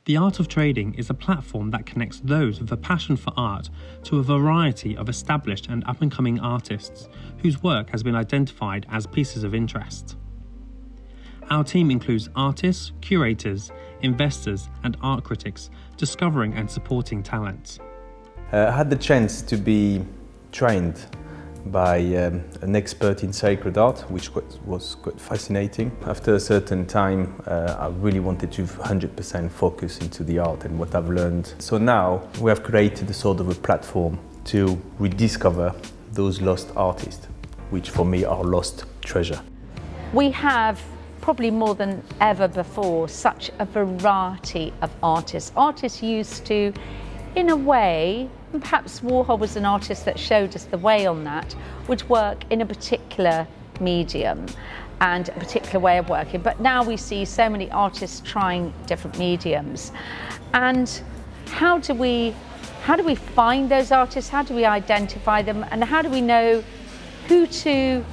The Art of Trading is a platform that connects those with a passion for art to a variety of established and up-and-coming artists whose work has been identified as pieces of interest. Our team includes artists, curators, investors, and art critics discovering and supporting talent. I had the chance to be trained by an expert in sacred art, which was quite fascinating. After a certain time, I really wanted to 100% focus into the art and what I've learned. So now we have created a sort of a platform to rediscover those lost artists, which for me are lost treasure. We have probably more than ever before such a variety of artists. Artists used to, in a way, and perhaps Warhol was an artist that showed us the way on that, would work in a particular medium and a particular way of working. But now we see so many artists trying different mediums. And how do we find those artists? How do we identify them? And how do we know who to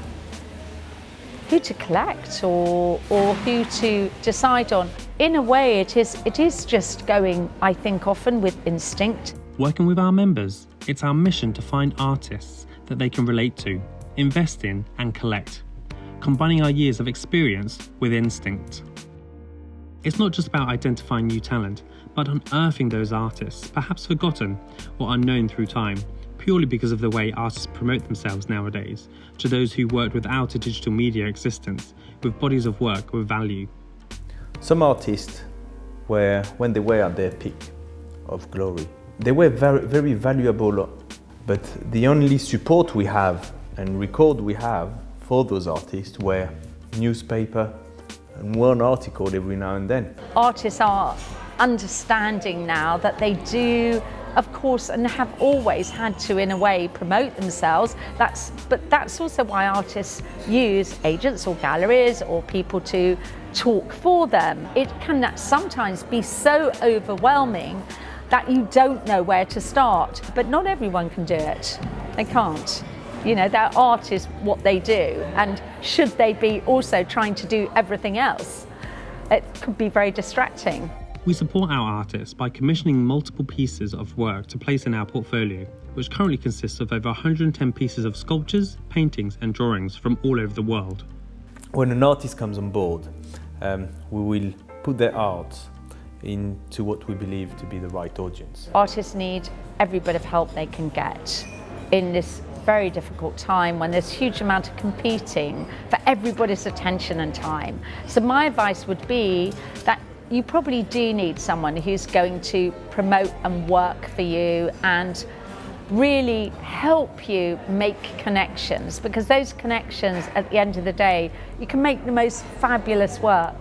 collect or who to decide on? In a way, it is just going, I think, often with instinct. Working with our members, it's our mission to find artists that they can relate to, invest in and collect, combining our years of experience with instinct. It's not just about identifying new talent, but unearthing those artists, perhaps forgotten or unknown through time, purely because of the way artists promote themselves nowadays, to those who worked without a digital media existence, with bodies of work with value. Some artists were, when they were at their peak of glory, they were very, very valuable, but the only support we have and record we have for those artists were newspaper and one article every now and then. Artists are understanding now that they do, of course, and have always had to, in a way, promote themselves. But that's also why artists use agents or galleries or people to talk for them. It can sometimes be so overwhelming that you don't know where to start. But not everyone can do it. They can't. You know, their art is what they do, and should they be also trying to do everything else, it could be very distracting. We support our artists by commissioning multiple pieces of work to place in our portfolio, which currently consists of over 110 pieces of sculptures, paintings and drawings from all over the world. When an artist comes on board, we will put their art into what we believe to be the right audience. Artists need every bit of help they can get in this very difficult time when there's a huge amount of competing for everybody's attention and time. So my advice would be that you probably do need someone who's going to promote and work for you and really help you make connections, because those connections at the end of the day, you can make the most fabulous work,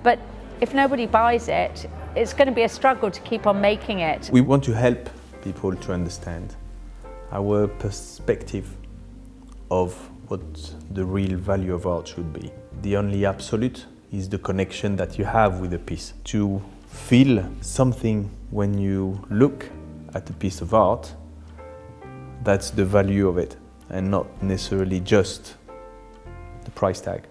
but if nobody buys it, it's going to be a struggle to keep on making it. We want to help people to understand our perspective of what the real value of art should be. The only absolute is the connection that you have with a piece. To feel something when you look at a piece of art, that's the value of it, and not necessarily just the price tag.